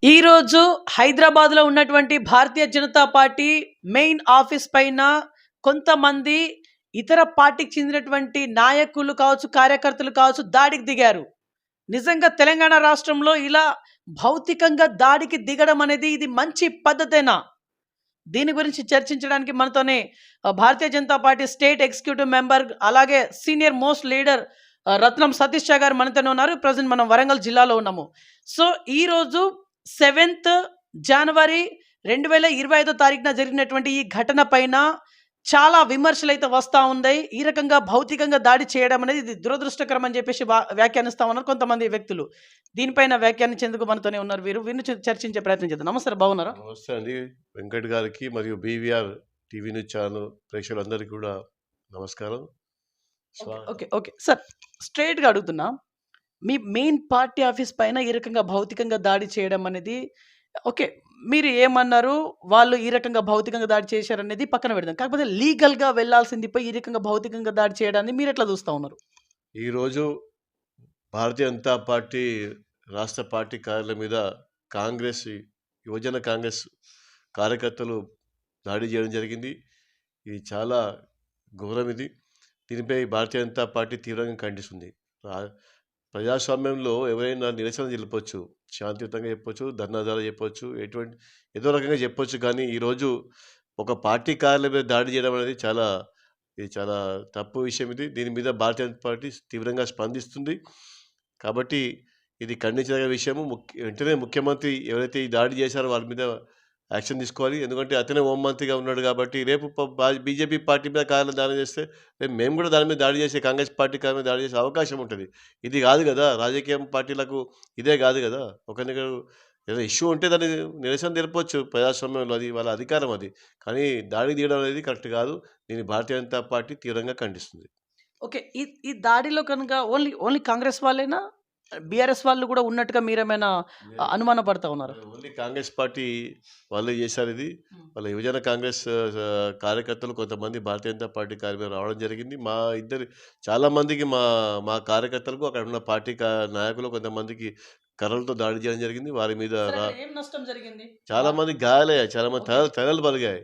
ఈరోజు హైదరాబాద్లో ఉన్నటువంటి భారతీయ జనతా పార్టీ మెయిన్ ఆఫీస్ పైన కొంతమంది ఇతర పార్టీకి చెందినటువంటి నాయకులు కావచ్చు, కార్యకర్తలు కావచ్చు, దాడికి దిగారు. నిజంగా తెలంగాణ రాష్ట్రంలో ఇలా భౌతికంగా దాడికి దిగడం అనేది ఇది మంచి పద్ధతేనా? దీని గురించి చర్చించడానికి మనతోనే Bharatiya Janata Party state executive member, అలాగే senior most leader Ratnam Satish గారు మనతోనే ఉన్నారు. ప్రజెంట్ మనం వరంగల్ జిల్లాలో ఉన్నాము. సో ఈరోజు 7th జనవరి 2025 తారీఖున జరిగినటువంటి ఈ ఘటన పైన చాలా విమర్శలు అయితే వస్తూ ఉన్నాయి. ఈ రకంగా భౌతికంగా దాడి చేయడం అనేది ఇది దురదృష్టకరం అని చెప్పేసి వ్యాఖ్యానిస్తూ ఉన్నారు కొంతమంది వ్యక్తులు. దీనిపైన వ్యాఖ్యానించేందుకు మనతోనే ఉన్నారు వీరిని చర్చించే ప్రయత్నం చేద్దాం. నమస్తే, బాగున్నారా? నమస్తే అండి, వెంకట్ గారికి మరియు బీవీఆర్ టీవీ న్యూస్ ఛానల్ ప్రేక్షకులందరికీ కూడా నమస్కారం. ఓకే ఓకే సార్, స్ట్రైట్గా అడుగుతున్నా, మీ మెయిన్ పార్టీ ఆఫీస్ పైన ఈ రకంగా భౌతికంగా దాడి చేయడం అనేది ఓకే, మీరు ఏమన్నారు? వాళ్ళు ఈ రకంగా భౌతికంగా దాడి చేశారనేది పక్కన పెడదాం. కాకపోతే లీగల్గా వెళ్ళాల్సింది పోయి ఈ రకంగా భౌతికంగా దాడి చేయడాన్ని మీరు ఎట్లా చూస్తూ ఉన్నారు? ఈరోజు భారతీయ జనతా పార్టీ రాష్ట్ర పార్టీ కార్యాలయం మీద కాంగ్రెస్ యువజన కాంగ్రెస్ కార్యకర్తలు దాడి చేయడం జరిగింది. ఇది చాలా ఘోరం. దీనిపై భారతీయ జనతా పార్టీ తీవ్రంగా ఖండిస్తుంది. ప్రజాస్వామ్యంలో ఎవరైనా నిరసన తెలిపొచ్చు, శాంతియుతంగా చెప్పొచ్చు, ధర్నాదాలు చెప్పొచ్చు, ఏదో రకంగా చెప్పొచ్చు. కానీ ఈరోజు ఒక పార్టీ కార్యాలయం మీద దాడి చేయడం అనేది ఇది చాలా తప్పు విషయం. దీని మీద భారతీయ జనతా పార్టీ తీవ్రంగా స్పందిస్తుంది. కాబట్టి ఇది ఖండించదగిన విషయము. వెంటనే ముఖ్యమంత్రి ఎవరైతే ఈ దాడి చేశారో వాళ్ళ మీద యాక్షన్ తీసుకోవాలి. ఎందుకంటే అతనే హోంమంత్రిగా ఉన్నాడు. కాబట్టి రేపు బీజేపీ పార్టీ మీద కార్యాలయం దాడి చేస్తే రేపు మేము కూడా దాని మీద దాడి చేసే, కాంగ్రెస్ పార్టీ కార్యాలయం మీద దాడి చేసే అవకాశం ఉంటుంది. ఇది కాదు కదా, రాజకీయ పార్టీలకు ఇదే కాదు కదా. ఒకరికి ఏదైనా ఇష్యూ ఉంటే దాన్ని నిరసన తెలపవచ్చు ప్రజాస్వామ్యంలో, అది వాళ్ళ అధికారం. కానీ దాడి తీయడం అనేది కరెక్ట్ కాదు. దీన్ని భారతీయ జనతా పార్టీ తీవ్రంగా ఖండిస్తుంది. ఓకే, ఈ దాడిలో కనుక ఓన్లీ కాంగ్రెస్ వాళ్ళేనా, బీఆర్ఎస్ వాళ్ళు కూడా ఉన్నట్టుగా మీరేమైనా అనుమాన పడతా ఉన్నారు? ఓన్లీ కాంగ్రెస్ పార్టీ వాళ్ళే చేశారు. వాళ్ళ యువజన కాంగ్రెస్ కార్యకర్తలు కొంతమంది భారతీయ జనతా పార్టీ కార్యక్రమం రావడం జరిగింది. చాలా మందికి మా కార్యకర్తలకు అక్కడ ఉన్న పార్టీ నాయకులు కొంతమందికి కర్రలతో దాడి చేయడం జరిగింది. వారి మీద చాలా మంది గాయాలయ్యాయి, చాలా మంది తలలు పలిగాయి.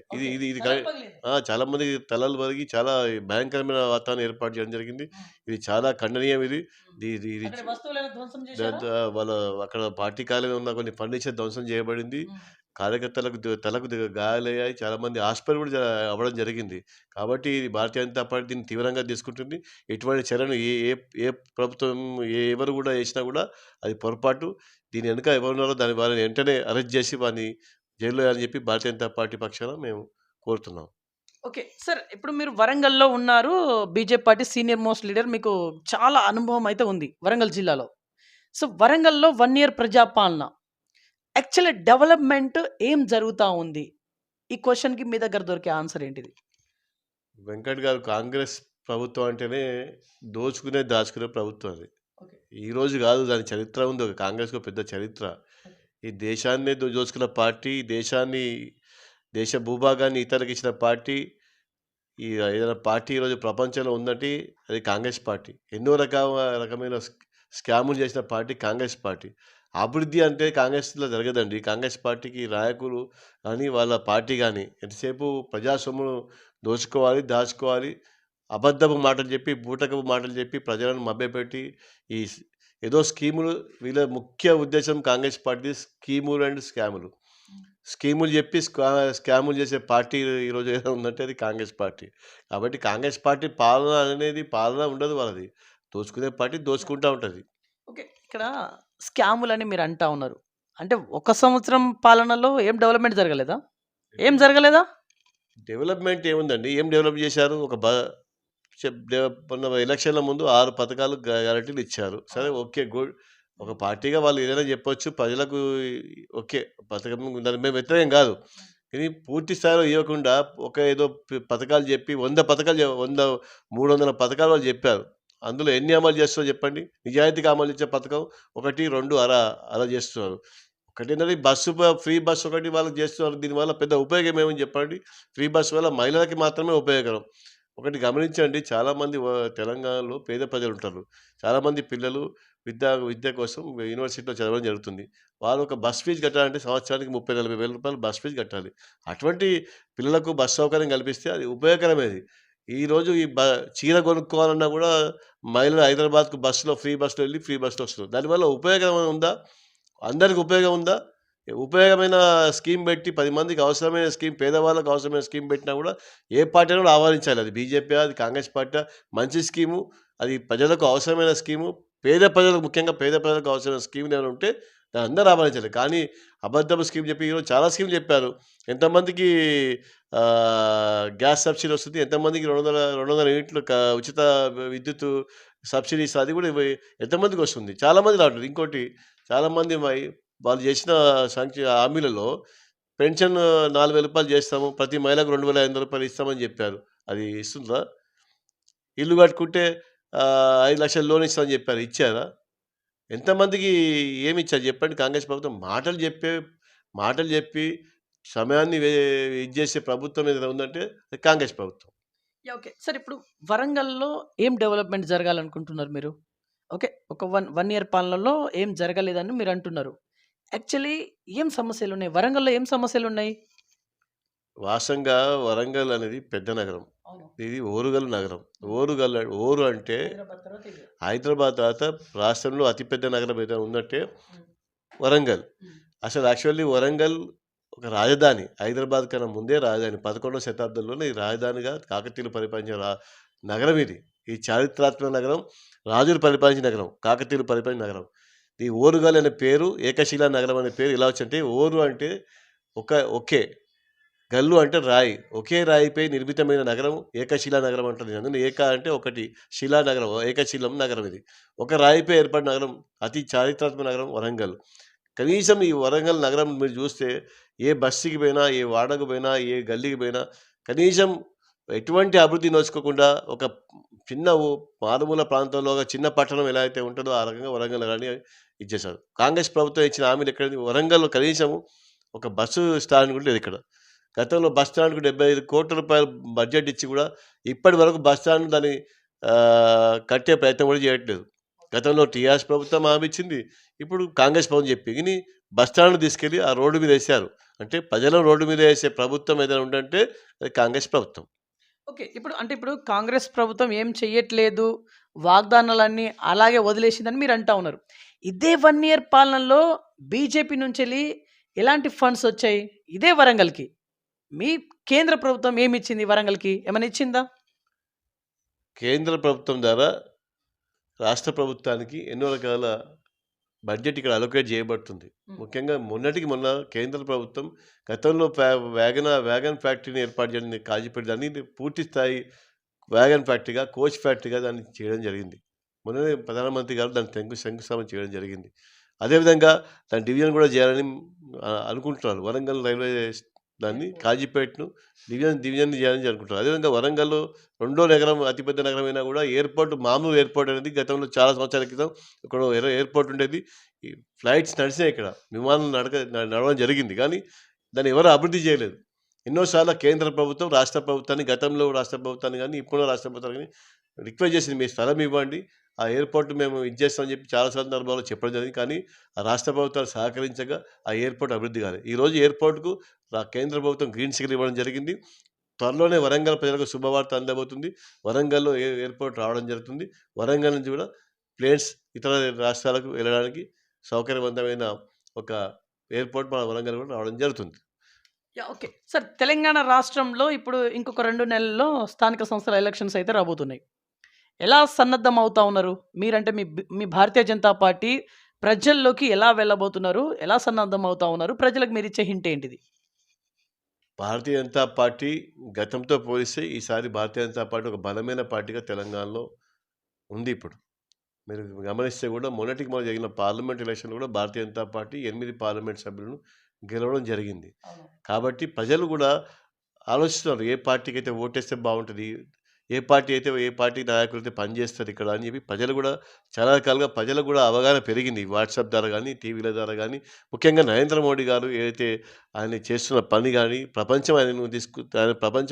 చాలా మంది తలలు పలిగి చాలా భయంకరమైన వాతావరణం ఏర్పాటు చేయడం జరిగింది. ఇది చాలా ఖండనీయం. వాళ్ళ అక్కడ పార్టీ కార్యాలయం ఉన్న కొన్ని ఫర్నిచర్ ధ్వంసం చేయబడింది. కార్యకర్తలకు తలకు గాయాలయ్యాయి. చాలా మంది హాస్పిటల్ కూడా అవ్వడం జరిగింది. కాబట్టి భారతీయ జనతా పార్టీ దీన్ని తీవ్రంగా తీసుకుంటుంది. ఎటువంటి చర్యను ఏ ప్రభుత్వం ఎవరు కూడా చేసినా కూడా అది పొరపాటు. దీని వెనుక ఎవరున్నారో వారిని వెంటనే అరెస్ట్ చేసి వారిని జైల్లో వేయాలని చెప్పి భారతీయ జనతా పార్టీ పక్షాన మేము కోరుతున్నాం. ఓకే సార్, ఇప్పుడు మీరు వరంగల్లో ఉన్నారు, BJP party senior most leader, మీకు చాలా అనుభవం అయితే ఉంది వరంగల్ జిల్లాలో. సో వరంగల్లో 1 year ప్రజాపాలన, యాక్చువల్లీ డెవలప్మెంట్ ఏం జరుగుతూ ఉంది? ఈ క్వశ్చన్కి మీ దగ్గర దొరికే ఆన్సర్ ఏంటిది? వెంకట్ గారు, కాంగ్రెస్ ప్రభుత్వం అంటేనే దాచుకునే ప్రభుత్వం. అది ఈరోజు కాదు, దాని చరిత్ర ఉంది. కాంగ్రెస్కు పెద్ద చరిత్ర. ఈ దేశాన్ని దోచుకున్న పార్టీ, దేశ భూభాగాన్ని ఇతరులకు ఇచ్చిన పార్టీ. ఏదైనా పార్టీ ఈరోజు ప్రపంచంలో ఉందంటే అది కాంగ్రెస్ పార్టీ. ఎన్నో రకమైన స్కాములు చేసిన పార్టీ కాంగ్రెస్ పార్టీ. అభివృద్ధి అంటే కాంగ్రెస్లో జరగదండి. కాంగ్రెస్ పార్టీకి నాయకులు కానీ వాళ్ళ పార్టీ కానీ ఎంతసేపు ప్రజాస్వామ్యం దాచుకోవాలి, అబద్ధపు మాటలు చెప్పి, బూటకపు మాటలు చెప్పి ప్రజలను మభ్యపెట్టి ఏదో స్కీములు. వీళ్ళ ముఖ్య ఉద్దేశం కాంగ్రెస్ పార్టీ స్కీములు అండ్ స్కీములు చెప్పి స్కాములు చేసే పార్టీ ఈరోజు ఏదో ఉందంటే అది కాంగ్రెస్ పార్టీ. కాబట్టి కాంగ్రెస్ పార్టీ పాలన ఉండదు. వాళ్ళది దోచుకునే పార్టీ దోచుకుంటూ ఉంటుంది. ఓకే, ఇక్కడ స్కాములని మీరు అంటా ఉన్నారు అంటే 1 సంవత్సరం పాలనలో ఏం డెవలప్మెంట్ జరగలేదా? డెవలప్మెంట్ ఏముందండి? ఏం డెవలప్ చేశారు? ఎలక్షన్ల ముందు 6 పథకాలు గ్యారెంటీలు ఇచ్చారు. సరే, ఓకే, గుడ్. ఒక పార్టీగా వాళ్ళు ఏదైనా చెప్పొచ్చు, ప్రజలకు ఓకే, పథకం దాని మేము వ్యతిరేకం కాదు. కానీ పూర్తి స్థాయిలో ఇవ్వకుండా ఏదో పథకాలు చెప్పి 300 పథకాలు వాళ్ళు చెప్పారు. అందులో ఎన్ని అమలు చేస్తారో చెప్పండి. నిజాయితీగా అమలు చేసే పథకం 1, 2 అలా చేస్తున్నారు. ఒకటేంటంటే ఫ్రీ బస్సు ఒకటి వాళ్ళకి చేస్తున్నారు. దీనివల్ల పెద్ద ఉపయోగం ఏమని చెప్పండి? ఫ్రీ బస్సు వల్ల మహిళలకి మాత్రమే ఉపయోగకరం. ఒకటి గమనించండి, చాలామంది తెలంగాణలో పేద ప్రజలు ఉంటారు. చాలామంది పిల్లలు విద్య కోసం యూనివర్సిటీలో చదవడం జరుగుతుంది. వాళ్ళు ఒక బస్ ఫీజ్ కట్టాలంటే సంవత్సరానికి 30,000, 40,000 రూపాయలు బస్ ఫీజ్ కట్టాలి. అటువంటి పిల్లలకు బస్ సౌకర్యం కల్పిస్తే అది ఉపయోగకరమేది. ఈరోజు చీర కొనుక్కోవాలన్నా కూడా మహిళలు హైదరాబాద్‌కు ఫ్రీ బస్‌లో ఎళ్లి ఫ్రీ బస్‌లో వస్తున్నారు. దానివల్ల ఉపయోగం ఉందా? అందరికి ఉపయోగం ఉందా? ఉపయోగమైన స్కీమ్ పెట్టి 10 మందికి అవసరమైన స్కీమ్, పేదవాళ్ళకి అవసరమైన స్కీమ్ పెట్టినా కూడా ఏ పార్టీ అయినా కూడా ఆహ్వానించాలి. అది బీజేపీ, అది కాంగ్రెస్ పార్టీ, మంచి స్కీము, అది ప్రజలకు అవసరమైన స్కీము, ప్రజలకు ముఖ్యంగా పేద ప్రజలకు అవసరమైన స్కీమ్‌లు ఏమైనా ఉంటే దాన్ని అందరూ ఆహ్వానించాలి. కానీ అబద్ధపు స్కీమ్ చెప్పి ఈరోజు చాలా స్కీమ్‌లు చెప్పారు. ఎంతమందికి గ్యాస్ సబ్సిడీ వస్తుంది? ఎంతమందికి 200 యూనిట్లు ఉచిత విద్యుత్తు సబ్సిడీ ఇస్తారు. అది కూడా ఎంతమందికి వస్తుంది? చాలామంది రావట్లేదు. ఇంకోటి చాలామంది వాళ్ళు చేసిన హామీలలో పెన్షన్ రూ. 4,000 చేస్తాము. ప్రతి మహిళకు రూ. 2,500 ఇస్తామని చెప్పారు. అది ఇస్తుందా? ఇల్లు కట్టుకుంటే 5,00,000 లోన్ ఇస్తామని చెప్పారు. ఇచ్చారా? ఎంతమందికి ఏమిచ్చారు చెప్పండి? కాంగ్రెస్ ప్రభుత్వం మాటలు చెప్పి సమయాన్ని ఇది చేసే ప్రభుత్వం ఏదైనా ఉందంటే అది కాంగ్రెస్ ప్రభుత్వం. ఓకే. సార్ ఇప్పుడు వరంగల్‌లో ఏం డెవలప్‌మెంట్ జరగాలనుకుంటున్నారు మీరు? ఓకే. ఒక 1 ఇయర్ పాలనలో ఏం జరగలేదని మీరు అంటున్నారు. యాక్చువల్లీ ఏం సమస్యలున్నాయి? వరంగల్‌లో ఏం సమస్యలున్నాయి? వాస్తవంగా వరంగల్ అనేది పెద్ద నగరం. అవును. ఇది ఓరుగల్ నగరం. ఓరు అంటే హైదరాబాద్ తర్వాత ఇది. హైదరాబాద్ తర్వాత రాష్ట్రంలో అతిపెద్ద నగరం ఏదైనా ఉందంటే హ్మ్. వరంగల్. హ్మ్. అసలు యాక్చువల్లీ వరంగల్ ఒక రాజధాని. హైదరాబాద్ కన్నా ముందే రాజధాని. 11వ శతాబ్దంలోనే ఈ రాజధానిగా కాకతీయులు పరిపాలించిన నగరం ఇది. ఈ చారిత్రాత్మక నగరం, రాజులు పరిపాలించిన నగరం, కాకతీయులు పరిపాలించిన నగరం. ఈ ఓరుగల్ అనే పేరు, ఏకశిలా నగరం అనే పేరు ఎలా వచ్చిందంటే, ఓరు అంటే ఒకే, గల్లు అంటే రాయి. ఒకే రాయిపై నిర్మితమైన నగరం ఏకశిలా నగరం అంటారు. అందులో ఏక అంటే ఒకటి, శిలా నగరం, ఏకశిలం నగరం ఇది. ఒక రాయిపై ఏర్పడిన నగరం, అతి చారిత్రాత్మక నగరం వరంగల్. కనీసం ఈ వరంగల్ నగరం మీరు చూస్తే ఏ బస్సుకి పోయినా, ఏ వాడకు పోయినా, ఏ గల్లీకి పోయినా కనీసం ఎటువంటి అభివృద్ధి నోచుకోకుండా ఒక చిన్న మారుమూల ప్రాంతంలో ఒక చిన్న పట్టణం ఎలా అయితే ఉంటుందో ఆ రకంగా వరంగల్ నగరాన్ని ఇచ్చేశారు. కాంగ్రెస్ ప్రభుత్వం ఇచ్చిన హామీలు ఎక్కడిది? వరంగల్‌లో కనీసం ఒక బస్సు స్టాండ్ కూడా లేదు ఇక్కడ. గతంలో బస్ స్టాండ్‌కు రూ. 75,00,00,000 బడ్జెట్ ఇచ్చి కూడా ఇప్పటి వరకు బస్ స్టాండ్ దాన్ని కట్టే ప్రయత్నం కూడా చేయట్లేదు. గతంలో టీఆర్ఎస్ ప్రభుత్వం హామీ ఇచ్చింది. ఇప్పుడు కాంగ్రెస్ ప్రభుత్వం చెప్పింది బస్ స్టాండ్‌ని తీసుకెళ్ళి ఆ రోడ్డు మీద ఏశారు. అంటే ప్రజలను రోడ్డు మీద ఏసే ప్రభుత్వం ఏదైనా ఉందంటే అది కాంగ్రెస్ ప్రభుత్వం. ఓకే. ఇప్పుడు కాంగ్రెస్ ప్రభుత్వం ఏం చెయ్యట్లేదు. వాగ్దానాలన్నీ అలాగే వదిలేసిందని మీరు అంటా ఉన్నారు. ఇదే 1 ఇయర్ పాలనలో బీజేపీ నుంచెళ్ళి ఎలాంటి ఫండ్స్ వచ్చాయి? ఇదే వరంగల్‌కి. మీ కేంద్ర ప్రభుత్వం ఏమిచ్చింది వరంగల్‌కి? ఏమన్నా ఇచ్చిందా? కేంద్ర ప్రభుత్వం ద్వారా రాష్ట్ర ప్రభుత్వానికి ఎన్నో రకాల బడ్జెట్ ఇక్కడ అలొకేట్ చేయబడుతుంది. హ్మ్. ముఖ్యంగా మొన్నటికి మొన్న కేంద్ర ప్రభుత్వం గతంలో వ్యాగన్ ఫ్యాక్టరీని ఏర్పాటు చేయడం కాజీపేట దాన్ని పూర్తి స్థాయి వ్యాగన్ ఫ్యాక్టరీగా, కోచ్ ఫ్యాక్టరీగా దాన్ని చేయడం జరిగింది. మొన్ననే ప్రధానమంత్రి గారు దాన్ని శంకుస్థాపన చేయడం జరిగింది. అదేవిధంగా దాని డివిజన్ కూడా చేయాలని అనుకుంటున్నారు. వరంగల్ రైల్వే దాన్ని కాజీపేటను డివిజన్ చేయాలని అనుకుంటున్నారు. అదేవిధంగా వరంగల్‌లో రెండో నగరం, అతిపెద్ద నగరమైనా కూడా మామూలు ఎయిర్‌పోర్ట్ అనేది గతంలో చాలా సంవత్సరాల క్రితం ఎక్కడో ఎయిర్‌పోర్ట్ ఉండేది. ఈ ఫ్లైట్స్ నడిచాయి ఇక్కడ. విమానాలు నడవడం జరిగింది. కానీ దాన్ని ఎవరు అభివృద్ధి చేయలేదు. ఎన్నో సార్లు కేంద్ర ప్రభుత్వం, రాష్ట్ర ప్రభుత్వాన్ని, గతంలో రాష్ట్ర ప్రభుత్వాన్ని గానీ, ఇప్పుడున్న రాష్ట్ర ప్రభుత్వాన్ని గానీ రిక్వెస్ట్ చేసింది. మీ స్థలం ఇవ్వండి. ఆ ఎయిర్‌పోర్ట్ మేము చేస్తామని చెప్పి చాలా సందర్భాల్లో చెప్పడం జరిగింది. కానీ ఆ రాష్ట్ర ప్రభుత్వాలు సహకరించగా ఆ ఎయిర్‌పోర్ట్ అభివృద్ధి కాలేదు. ఈరోజు ఎయిర్‌పోర్ట్‌కు కేంద్ర ప్రభుత్వం గ్రీన్ సిగ్నల్ ఇవ్వడం జరిగింది. త్వరలోనే వరంగల్ ప్రజలకు శుభవార్త అందబోతుంది. వరంగల్‌లో ఎయిర్‌పోర్ట్ రావడం జరుగుతుంది. వరంగల్ నుంచి కూడా ప్లేన్స్ ఇతర రాష్ట్రాలకు వెళ్ళడానికి సౌకర్యవంతమైన ఒక ఎయిర్‌పోర్ట్ మన వరంగల్ కూడా రావడం జరుగుతుంది. ఓకే. సార్ తెలంగాణ రాష్ట్రంలో ఇప్పుడు ఇంకొక 2 నెలల్లో స్థానిక సంస్థల ఎలక్షన్స్ అయితే రాబోతున్నాయి. ఎలా సన్నద్ధం అవుతా ఉన్నారు? మీరంటే మీ భారతీయ జనతా పార్టీ ప్రజల్లోకి ఎలా వెళ్ళబోతున్నారు? ఎలా సన్నద్ధం అవుతా ఉన్నారు? ప్రజలకు మీరిచ్చే హింట్ ఏంటిది? భారతీయ జనతా పార్టీ గతంతో పోలిస్తే ఈసారి భారతీయ జనతా పార్టీ ఒక బలమైన పార్టీగా తెలంగాణలో ఉంది ఇప్పుడు. మీరు గమనిస్తే కూడా మొన్నటికి మొన్న జరిగిన పార్లమెంట్ ఎలక్షన్‌లో కూడా భారతీయ జనతా పార్టీ 8 పార్లమెంట్ సభ్యులను గెలవడం జరిగింది. కాబట్టి ప్రజలు కూడా ఆలోచిస్తున్నారు. ఏ పార్టీకైతే ఓటేస్తే బావుంటది? ఏ పార్టీ నాయకులైతే పనిచేస్తారు ఇక్కడ అని చెప్పి ప్రజలు కూడా చాలా రకాలుగా ప్రజలకు కూడా అవగాహన పెరిగింది. వాట్సాప్ ద్వారా గానీ, టీవీల ద్వారా గానీ, ముఖ్యంగా నరేంద్ర మోడీ గారు ఏదైతే ఆయన చేస్తున్న పని గాని, ప్రపంచం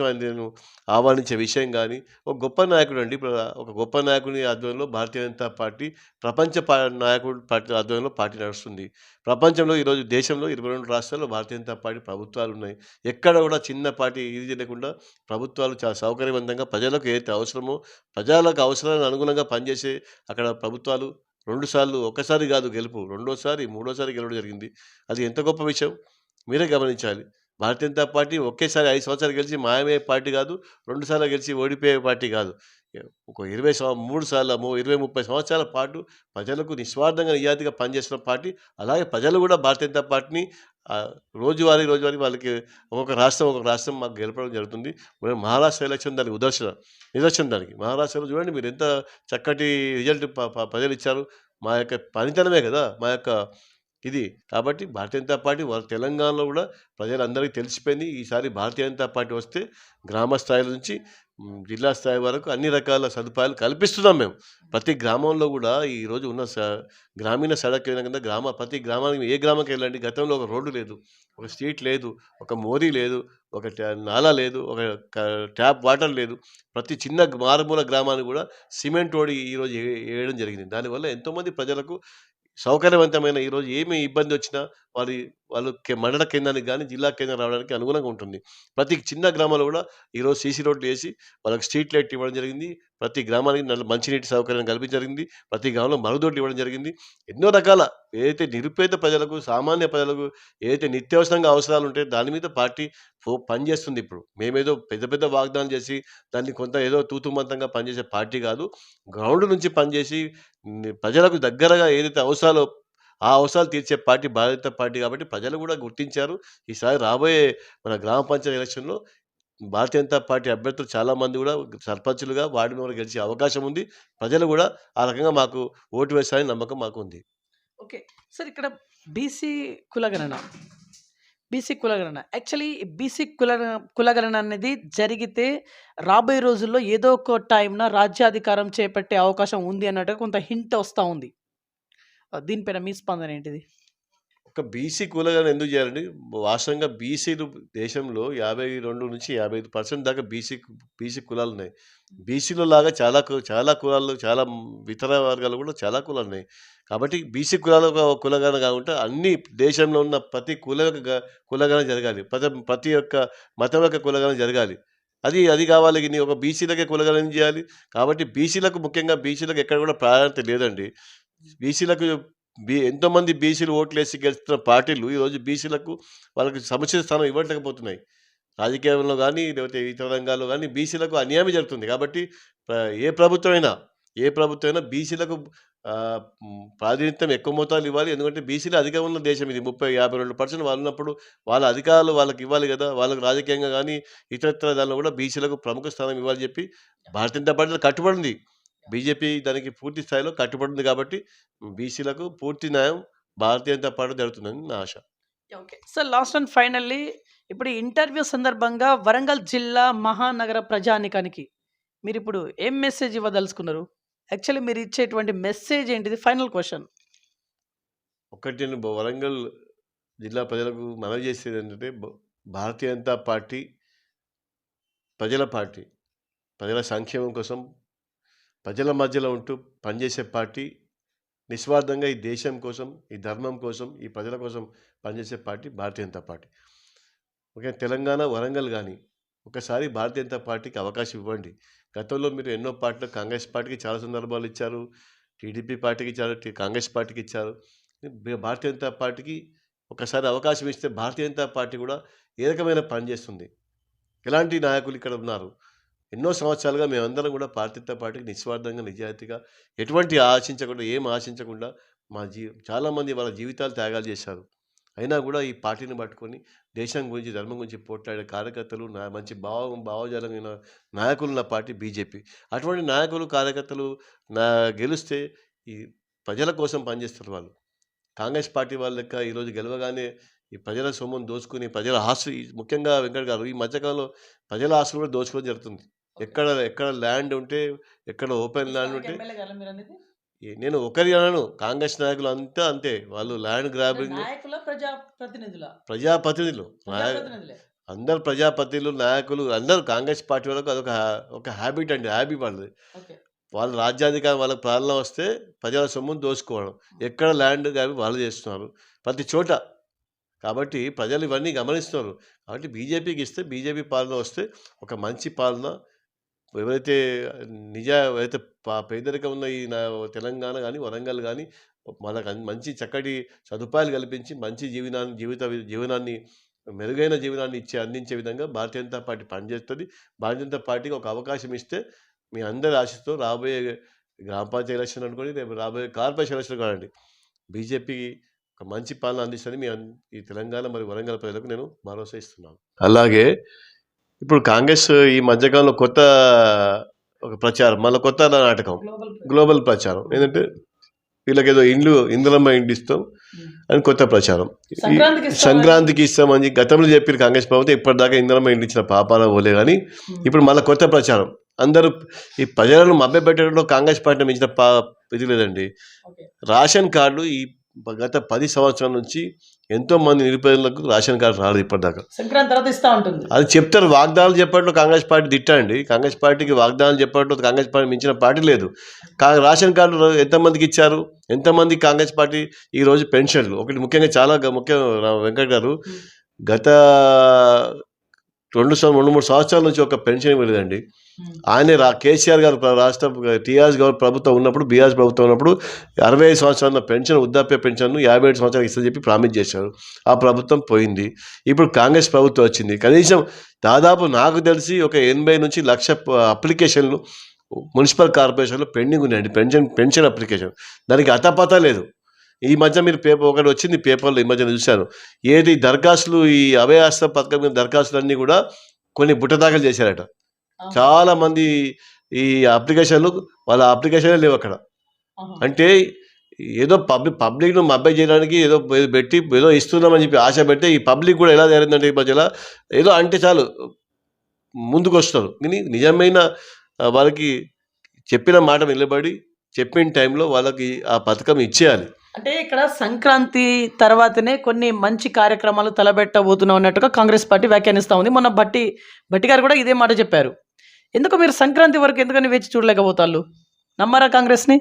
ఆయనను ఆహ్వానించే విషయం గాని, ఒక గొప్ప నాయకుడండి. ఇప్పుడు ఒక గొప్ప నాయకుని ఆధ్వర్యంలో భారతీయ జనతా పార్టీ ప్రపంచ నాయకుడు పార్టీ ఆధ్వర్యంలో పార్టీ నడుస్తుంది. ప్రపంచంలో ఈరోజు దేశంలో 22 రాష్ట్రాల్లో భారతీయ జనతా పార్టీ ప్రభుత్వాలున్నాయి. ఎక్కడ కూడా చిన్న పార్టీ ఇది లేకుండా ప్రభుత్వాలు చాలా సౌకర్యవంతంగా ప్రజలకు ఏదైతే అవసరమో, ప్రజలకు అవసరానికి అనుగుణంగా పనిచేసే అక్కడ ప్రభుత్వాలు 2 సార్లు, ఒక్కసారి కాదు గెలుపు, రెండోసారి, మూడోసారి గెలవడం జరిగింది. అది ఎంత గొప్ప విషయం మీరే గమనించాలి. భారతీయ జనతా పార్టీ ఒకేసారి 5 సంవత్సరాలు గెలిచి మాయమయ్యే పార్టీ కాదు. 2 సార్లు గెలిచి ఓడిపోయే పార్టీ కాదు. ఒక 3 సార్లు 20, 30 సంవత్సరాల పాటు ప్రజలకు నిస్వార్థంగా నిజాయితీగా పనిచేస్తున్న పార్టీ. అలాగే ప్రజలు కూడా భారతీయ జనతా పార్టీని రోజువారీ వాళ్ళకి ఒక్కొక్క రాష్ట్రం మాకు గెలపడం జరుగుతుంది. మరి మహారాష్ట్ర ఎలక్షన్ దానికి నిదర్శనం దానికి. మహారాష్ట్రలో చూడండి మీరు ఎంత చక్కటి రిజల్ట్ ప్రజలిచ్చారు. మా యొక్క పనితనమే కదా! మా యొక్క ఇది. కాబట్టి భారతీయ జనతా పార్టీ వాళ్ళ తెలంగాణలో కూడా ప్రజలందరికీ తెలిసిపోయింది. ఈసారి భారతీయ జనతా పార్టీ వస్తే గ్రామ స్థాయి నుంచి జిల్లా స్థాయి వరకు అన్ని రకాల సదుపాయాలు కల్పిస్తున్నాం మేము. ప్రతి గ్రామంలో కూడా ఈరోజు ఉన్న గ్రామీణ సడక్ యోజన కింద ప్రతి గ్రామానికి ఏ గ్రామంకెళ్ళండి గతంలో ఒక రోడ్డు లేదు, ఒక స్ట్రీట్ లేదు, ఒక మోరీ లేదు, ఒక నాలా లేదు, ఒక ట్యాప్ వాటర్ లేదు. ప్రతి చిన్న మారుమూల గ్రామానికి కూడా సిమెంట్ రోడ్ ఈరోజు వేయడం జరిగింది. దానివల్ల ఎంతోమంది ప్రజలకు సౌకర్యవంతమైన ఈరోజు ఏమి ఇబ్బంది వచ్చినా వాళ్ళు మండల కేంద్రానికి గానీ, జిల్లా కేంద్రం రావడానికి అనుగుణంగా ఉంటుంది. ప్రతి చిన్న గ్రామంలో కూడా ఈరోజు సీసీ రోడ్లు వేసి వాళ్ళకి స్ట్రీట్ లైట్ ఇవ్వడం జరిగింది. ప్రతి గ్రామానికి మంచినీటి సౌకర్యం కల్పించడం జరిగింది. ప్రతి గ్రామంలో మరుగుదొడ్లు ఇవ్వడం జరిగింది. ఎన్నో రకాల ఏదైతే నిరుపేద ప్రజలకు, సామాన్య ప్రజలకు ఏదైతే నిత్యావసరంగా అవసరాలు ఉంటాయో దాని మీద పార్టీ పనిచేస్తుంది ఇప్పుడు. మేమేదో పెద్ద పెద్ద వాగ్దానాలు చేసి దాన్ని కొంత ఏదో తూతుమంతంగా పనిచేసే పార్టీ కాదు. గ్రౌండ్ నుంచి పనిచేసి ప్రజలకు దగ్గరగా ఏదైతే అవసరాలో ఆ అవసరాలు తీర్చే పార్టీ భారతీయ జనతా పార్టీ కాబట్టి ప్రజలు కూడా గుర్తించారు. ఈసారి రాబోయే మన గ్రామ పంచాయతీ ఎలక్షన్‌లో భారతీయ జనతా పార్టీ అభ్యర్థులు చాలామంది కూడా సర్పంచులుగా, వార్డు మెంబర్‌గా గెలిచే అవకాశం ఉంది. ప్రజలు కూడా ఆ రకంగా మాకు ఓటు వేస్తారని నమ్మకం మాకుంది. ఓకే. సార్ ఇక్కడ బీసీ కులగణన. బీసీ కులగణన. యాక్చువల్లీ బీసీ కులగణన అనేది జరిగితే రాబోయే రోజుల్లో ఏదో ఒక టైంన రాజ్యాధికారం చేపట్టే అవకాశం ఉంది అన్నట్టుగా కొంత హింట్ వస్తా ఉంది. దీనిపైన మీ స్పందన ఏంటిది? ఒక బీసీ కులగణన ఎందుకు చేయాలండి? వాస్తవంగా బీసీలు దేశంలో 52-55% దాకా బీసీ కులాలున్నాయి. బీసీలో లాగా చాలా కులాలు, చాలా ఇతర వర్గాలు కూడా చాలా కులాలున్నాయి. కాబట్టి బీసీ కులగణన కాకుండా అన్ని దేశంలో ఉన్న ప్రతి కులగణన జరగాలి. ప్రతి ఒక్క మతం యొక్క కులగణన జరగాలి. అది కావాలి. ఒక బీసీలకే కులగణన చేయాలి. కాబట్టి ముఖ్యంగా బీసీలకు ఎక్కడ కూడా ప్రాధాన్యత లేదండి. బీసీలకు ఎంతోమంది బీసీలు ఓట్లేసి గెలుస్తున్న పార్టీలు ఈరోజు బీసీలకు వాళ్ళకి సముచిత స్థానం ఇవ్వలేకపోతున్నాయి. రాజకీయంలో కానీ, లేకపోతే ఇతర రంగాల్లో కానీ బీసీలకు అన్యాయమే జరుగుతుంది. కాబట్టి ఏ ప్రభుత్వమైనా బీసీలకు ప్రాతినిధ్యం ఎక్కువ మోతాదులో ఇవ్వాలి. ఎందుకంటే బీసీలు అధికంగా ఉన్న దేశం ఇది. 52% వాళ్ళు ఉన్నప్పుడు వాళ్ళ అధికారాలు వాళ్ళకి ఇవ్వాలి కదా! వాళ్ళకి రాజకీయంగా కానీ, ఇతరత్ర దానిలో కూడా బీసీలకు ప్రముఖ స్థానం ఇవ్వాలని చెప్పి భారతీయ జనతా పార్టీ కట్టుబడింది. బీజేపీ దానికి పూర్తి స్థాయిలో కట్టుబడింది కాబట్టి బీసీలకు పూర్తి న్యాయం భారతీయ జనతా పార్టీ జరుగుతుందని నా ఆశ. Okay. Sir last and finally ఇప్పుడు ఈ ఇంటర్వ్యూ సందర్భంగా వరంగల్ జిల్లా మహానగర ప్రజానీకానికి మీరిప్పుడు ఏం మెసేజ్ ఇవ్వదలుచుకున్నారు? యాక్చువల్లీ మీరు ఇచ్చేటువంటి మెసేజ్ ఏంటిది? Final question. ఒకటి నేను వరంగల్ జిల్లా ప్రజలకు మనవి చేసేది ఏంటంటే భారతీయ జనతా పార్టీ ప్రజల పార్టీ. ప్రజల సంక్షేమం కోసం ప్రజల మధ్యలో ఉంటూ పనిచేసే పార్టీ. నిస్వార్థంగా ఈ దేశం కోసం, ఈ ధర్మం కోసం, ఈ ప్రజల కోసం పనిచేసే పార్టీ భారతీయ జనతా పార్టీ. ఓకే. తెలంగాణ వరంగల్ కానీ ఒకసారి భారతీయ జనతా పార్టీకి అవకాశం ఇవ్వండి. గతంలో మీరు ఎన్నో పార్టీలు కాంగ్రెస్ పార్టీకి చాలా సందర్భాలు ఇచ్చారు. టీడీపీ పార్టీకి ఇచ్చారు. కాంగ్రెస్ పార్టీకి ఇచ్చారు. భారతీయ జనతా పార్టీకి ఒకసారి అవకాశం ఇస్తే భారతీయ జనతా పార్టీ కూడా ఏ రకమైన పని చేస్తుంది. ఎలాంటి నాయకులు ఇక్కడ ఉన్నారు. ఎన్నో సంవత్సరాలుగా మేమందరం కూడా భారతీయ జనతా పార్టీకి నిస్వార్థంగా, నిజాయితీగా, ఎటువంటి ఆశించకుండా చాలామంది వాళ్ళ జీవితాలు త్యాగాలు చేశారు. అయినా కూడా ఈ పార్టీని పట్టుకొని దేశం గురించి, ధర్మం గురించి పోట్లాడే కార్యకర్తలు, మంచి భావజాలమైన నాయకులు ఉన్న పార్టీ బీజేపీ. అటువంటి నాయకులు, కార్యకర్తలు గెలిస్తే ఈ ప్రజల కోసం పనిచేస్తారు వాళ్ళు. కాంగ్రెస్ పార్టీ వాళ్ళ లెక్క ఈరోజు గెలవగానే ఈ ప్రజల సొమ్మును దోచుకుని, ప్రజల ఆస్తులు, ముఖ్యంగా వెంకట్ గారు ఈ మధ్యకాలంలో ప్రజల ఆస్తులు కూడా దోచుకోవడం జరుగుతుంది. ఎక్కడ ల్యాండ్ ఉంటే, ఎక్కడ ఓపెన్ ల్యాండ్ ఉంటే నేను ఒకరి అనను, కాంగ్రెస్ నాయకులు అంతా అంతే. వాళ్ళు ల్యాండ్ గ్రాబింగ్ నాయకుల ప్రజాప్రతినిధుల ప్రజాప్రతినిధులు. ప్రజాప్రతినిధులే. అందరు ప్రజాప్రతినిధులు, నాయకులు అందరూ కాంగ్రెస్ పార్టీ వాళ్ళకు అదొక ఒక హ్యాబిట్ అండి. హాబీ వాళ్ళది. ఓకే. వాళ్ళ రాజ్యాధికారం వాళ్ళకి పాలన వస్తే ప్రజల సొమ్మును దోచుకోవడం. ఎక్కడ ల్యాండ్ గ్రాబింగ్ వాళ్ళు చేస్తున్నారు. ప్రతి చోట. కాబట్టి ప్రజలు ఇవన్నీ గమనిస్తున్నారు. కాబట్టి బీజేపీకి ఇస్తే బీజేపీ పాలన వస్తే ఒక మంచి పాలన ఎవరైతే ఎవరైతే పేదరికం ఉన్న ఈ తెలంగాణ కానీ వరంగల్ కానీ మనకు మంచి చక్కటి సదుపాయాలు కల్పించి మంచి జీవనాన్ని మెరుగైన జీవనాన్ని అందించే విధంగా భారతీయ జనతా పార్టీ పనిచేస్తుంది. భారతీయ జనతా పార్టీకి ఒక అవకాశం ఇస్తే మీ అందరి ఆశతో రాబోయే గ్రామ పంచాయతీ ఎలక్షన్ అనుకోండి, రేపు రాబోయే కార్పొరేషన్ ఎలక్షన్ కాదండి, బీజేపీకి ఒక మంచి పాలన అందిస్తుంది ఈ తెలంగాణ మరియు వరంగల్ ప్రజలకు నేను భరోసా ఇస్తున్నాను. అలాగే ఇప్పుడు కాంగ్రెస్ ఈ మధ్యకాలంలో కొత్త ఒక ప్రచారం, మళ్ళీ కొత్త నాటకం, గ్లోబల్ ప్రచారం ఏంటంటే వీళ్ళకి ఏదో ఇండ్లమ్మ ఇండ్లు ఇస్తాం అని కొత్త ప్రచారం. సంక్రాంతికి ఇస్తామని గతంలో చెప్పారు కాంగ్రెస్ ప్రభుత్వం. ఇప్పటిదాకా ఇండ్లమ్మ ఇండ్లు ఇచ్చిన పాపాల పోలే కానీ ఇప్పుడు మళ్ళీ కొత్త ప్రచారం. అందరూ ఈ ప్రజలను మభ్యపెట్టడంలో కాంగ్రెస్ పార్టీ మించిన ఇది లేదండి. రేషన్ కార్డులు ఈ గత 10 సంవత్సరాల నుంచి ఎంతో మంది నిరుపేదలకు రేషన్ కార్డు రాలేదు ఇప్పటిదాకా. సంక్రాంతి తర్వాత ఇస్తా ఉంటుంది. అది చెప్తారు, వాగ్దానాలు చెప్పట్లో కాంగ్రెస్ పార్టీ దిట్టండి. కాంగ్రెస్ పార్టీకి వాగ్దానాలు చెప్పట్లో కాంగ్రెస్ పార్టీ మించిన పార్టీ లేదు. రేషన్ కార్డులు ఎంతమందికి ఇచ్చారు, ఎంతమంది కాంగ్రెస్ పార్టీ ఈరోజు పెన్షన్లు. ఒకటి ముఖ్యంగా చాలా ముఖ్యం వెంకట్ గారు, గత 2-3 సంవత్సరాల నుంచి ఒక పెన్షన్ ఇవ్వలేదండి. ఆయనే కేసీఆర్ గారు రాష్ట్ర టీఆర్ఎస్ ప్రభుత్వం ఉన్నప్పుడు, బీఆర్ఎస్ ప్రభుత్వం ఉన్నప్పుడు 65 సంవత్సరాల పెన్షన్, వృద్ధాప్య పెన్షన్ను 57 సంవత్సరాలు ఇస్తుందని చెప్పి ప్రామిస్ చేశారు. ఆ ప్రభుత్వం పోయింది. ఇప్పుడు కాంగ్రెస్ ప్రభుత్వం వచ్చింది. కనీసం దాదాపు నాకు తెలిసి ఒక 80 నుంచి 1,00,000 అప్లికేషన్లు మున్సిపల్ కార్పొరేషన్లో పెండింగ్ ఉన్నాయండి. Pension application. దానికి అతపత లేదు. ఈ మధ్య మీరు ఒకటి వచ్చింది పేపర్లో, ఈ మధ్య చూశాను. ఏది దరఖాస్తులు, ఈ అభయాస్త పథకం మీద దరఖాస్తులు అన్నీ కూడా కొన్ని బుట్టదాఖలు చేశారట. చాలా మంది ఈ అప్లికేషన్లు, వాళ్ళ అప్లికేషన్లే లేవు అక్కడ. అంటే ఏదో పబ్లిక్ను మభ్య చేయడానికి ఏదో పెట్టి ఏదో ఇస్తున్నామని చెప్పి ఆశ పెడితే ఈ పబ్లిక్ కూడా ఎలా జరిగిందంటే ఈ మధ్యలో ఏదో అంటే చాలు ముందుకు వస్తారు. కానీ నిజమైన వాళ్ళకి చెప్పిన మాట నిలబడి చెప్పిన టైంలో వాళ్ళకి ఆ పథకం ఇచ్చేయాలి. అంటే ఇక్కడ సంక్రాంతి తర్వాతనే కొన్ని మంచి కార్యక్రమాలు తలబెట్టబోతున్నాం అన్నట్టుగా కాంగ్రెస్ పార్టీ వ్యాఖ్యానిస్తూ ఉంది. మొన్న భట్టి గారు కూడా ఇదే మాట చెప్పారు. ఎందుకు మీరు సంక్రాంతి వరకు ఎందుకని వేచి చూడలేకపోతారు? నమ్మరా కాంగ్రెస్ని?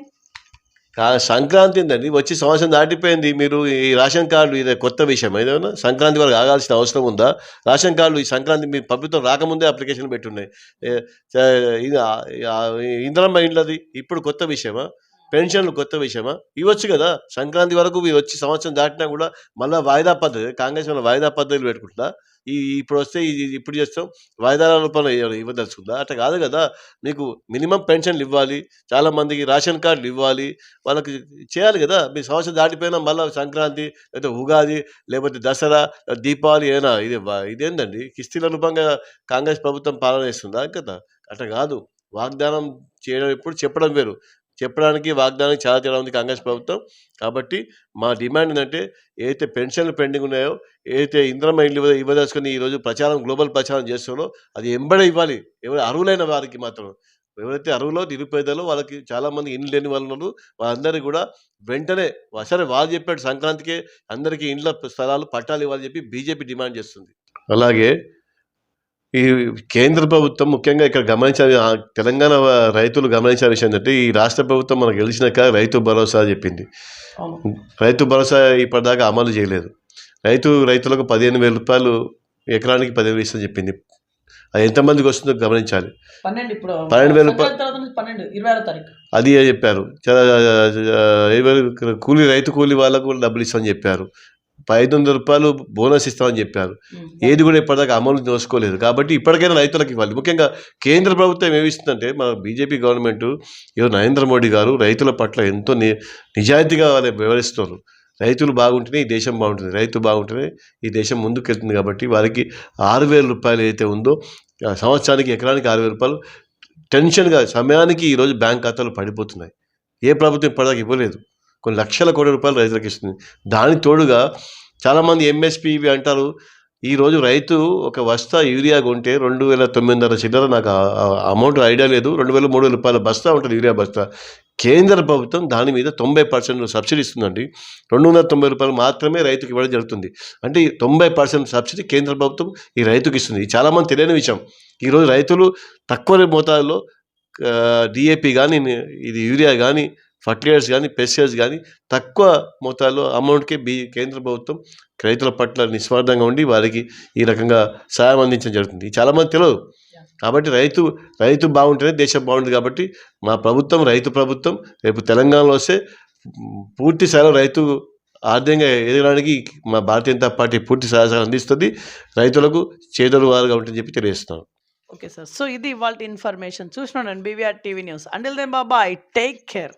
సంక్రాంతి ఏంటండి, వచ్చి సంవత్సరం దాటిపోయింది. మీరు ఈ రేషన్ కార్డు ఇది కొత్త విషయం. ఏదైనా సంక్రాంతి వరకు ఆగాల్సిన అవసరం ఉందా? రేషన్ కార్డులు ఈ సంక్రాంతి మీ ప్రభుత్వం రాకముందే అప్లికేషన్ పెట్టున్నాయి. ఇందిరమ్మ ఇండ్లది ఇప్పుడు కొత్త విషయమా? పెన్షన్లు కొత్త విషయమా? ఇవ్వచ్చు కదా. సంక్రాంతి వరకు మీరు వచ్చి సంవత్సరం దాటినా కూడా మళ్ళీ వాయిదా పద్ధతి, కాంగ్రెస్ వల్ల వాయిదా పద్ధతులు పెట్టుకుంటుందా? ఇప్పుడు వస్తే ఇప్పుడు చేస్తాం వాయిదాల రూపంలో ఇవ్వదలుచుకుందా? అట్లా కాదు కదా. మీకు మినిమం పెన్షన్లు ఇవ్వాలి, చాలామందికి రేషన్ కార్డులు ఇవ్వాలి, వాళ్ళకి చేయాలి కదా. మీ సంవత్సరం దాటిపోయినా మళ్ళీ సంక్రాంతి లేకపోతే ఉగాది లేకపోతే దసరా దీపావళి ఏనా ఇదేందండి? కిస్తీల రూపంగా కాంగ్రెస్ ప్రభుత్వం పాలన చేస్తుందా కదా? అట్లా కాదు. వాగ్దానం చేయడం ఎప్పుడు, చెప్పడం వేరు. చెప్పడానికి వాగ్దానానికి చాలా తేడా ఉంది కాంగ్రెస్ ప్రభుత్వం. కాబట్టి మా డిమాండ్ ఏంటంటే ఏదైతే పెన్షన్లు పెండింగ్ ఉన్నాయో, ఏదైతే ఇందిరమ్మ ఇండ్లు ఇవ్వదలుచుకొని ఈరోజు గ్లోబల్ ప్రచారం చేస్తున్నారో అది ఎంబడే ఇవ్వాలి. ఎవరు అర్హులైన వారికి మాత్రం. ఎవరైతే అర్హులో నిరుపేదలో వాళ్ళకి చాలామంది ఇండ్లు లేని వాళ్ళు ఉన్నారు. వాళ్ళందరికీ కూడా వెంటనే సరే వాళ్ళు చెప్పాడు సంక్రాంతికే అందరికీ ఇండ్ల స్థలాలు పట్టాలు ఇవ్వాలని చెప్పి బీజేపీ డిమాండ్ చేస్తుంది. అలాగే ఈ కేంద్ర ప్రభుత్వం ముఖ్యంగా ఇక్కడ గమనించాలి, తెలంగాణ రైతులు గమనించిన విషయం ఏంటంటే ఈ రాష్ట్ర ప్రభుత్వం మనకు గెలిచినాక రైతు భరోసా చెప్పింది. రైతు భరోసా ఇప్పటిదాకా అమలు చేయలేదు. రైతులకు 15,000 రూపాయలు ఎకరానికి 10,000 ఇస్తుందని చెప్పింది. అది ఎంతమందికి వస్తుందో గమనించాలి. 12,000 రూపాయలు అది చెప్పారు. రైతు కూలీ వాళ్ళకు కూడా డబ్బులు ఇస్తామని చెప్పారు. 500 రూపాయలు బోనస్ ఇస్తామని చెప్పారు. ఏది కూడా ఇప్పటిదాకా అమలు చేసుకోలేదు. కాబట్టి ఇప్పటికైనా రైతులకు ఇవ్వాలి. ముఖ్యంగా కేంద్ర ప్రభుత్వం ఏమిస్తుందంటే మన బీజేపీ గవర్నమెంట్ నరేంద్ర మోడీ గారు రైతుల పట్ల ఎంతో నిజాయితీగా వ్యవహరిస్తున్నారు. రైతులు బాగుంటేనే ఈ దేశం బాగుంటుంది, రైతు బాగుంటేనే ఈ దేశం ముందుకెళ్తుంది. కాబట్టి వారికి 6,000 రూపాయలు ఏదైతే ఉందో సంవత్సరానికి ఎకరానికి 6,000 రూపాయలు టెన్షన్గా సమయానికి ఈరోజు బ్యాంక్ ఖాతాలు పడిపోతున్నాయి. ఏ ప్రభుత్వం ఇప్పటిదాకా ఇవ్వలేదు. కొన్ని లక్షల కోట్ల రూపాయలు రైతులకు ఇస్తుంది. దానికి తోడుగా చాలామంది ఎంఎస్పీ ఇవి అంటారు. ఈరోజు రైతు ఒక బస్తా యూరియా కొంటే 2,900 చిల్లర, నాకు అమౌంట్ ఐడియా లేదు, 2,000 3,000 రూపాయల బస్తా ఉంటుంది యూరియా బస్తా. కేంద్ర ప్రభుత్వం దాని మీద 90% సబ్సిడీ ఇస్తుందండి. 290 రూపాయలు మాత్రమే రైతుకి ఇవ్వడం జరుగుతుంది. అంటే ఈ 90% సబ్సిడీ కేంద్ర ప్రభుత్వం ఈ రైతుకి ఇస్తుంది. ఇది చాలామంది తెలియని విషయం. ఈరోజు రైతులు తక్కువ మోతాదులో డిఏపి కానీ, ఇది యూరియా కానీ, ఫర్టిలైజర్స్ కానీ, పెస్టిసైడ్స్ కానీ తక్కువ మోతాదులో అమౌంట్కి కేంద్ర ప్రభుత్వం రైతుల పట్ల నిస్వార్థంగా ఉండి వారికి ఈ రకంగా సహాయం అందించడం జరుగుతుంది. ఇది చాలామంది తెలియదు. కాబట్టి రైతు బాగుంటేనే దేశం బాగుంటుంది. కాబట్టి మా ప్రభుత్వం రైతు ప్రభుత్వం. రేపు తెలంగాణలో వస్తే పూర్తి స్థాయిలో రైతు ఆర్థికంగా ఎదగడానికి మా భారతీయ జనతా పార్టీ పూర్తి సహాయం అందిస్తుంది. రైతులకు చేదోడు వారుగా ఉంటుందని చెప్పి తెలియజేస్తున్నాను. Okay sir. సో ఇది ఇవాల్టి ఇన్ఫర్మేషన్. చూస్తున్నాను BVR TV news. Until then bye, take care.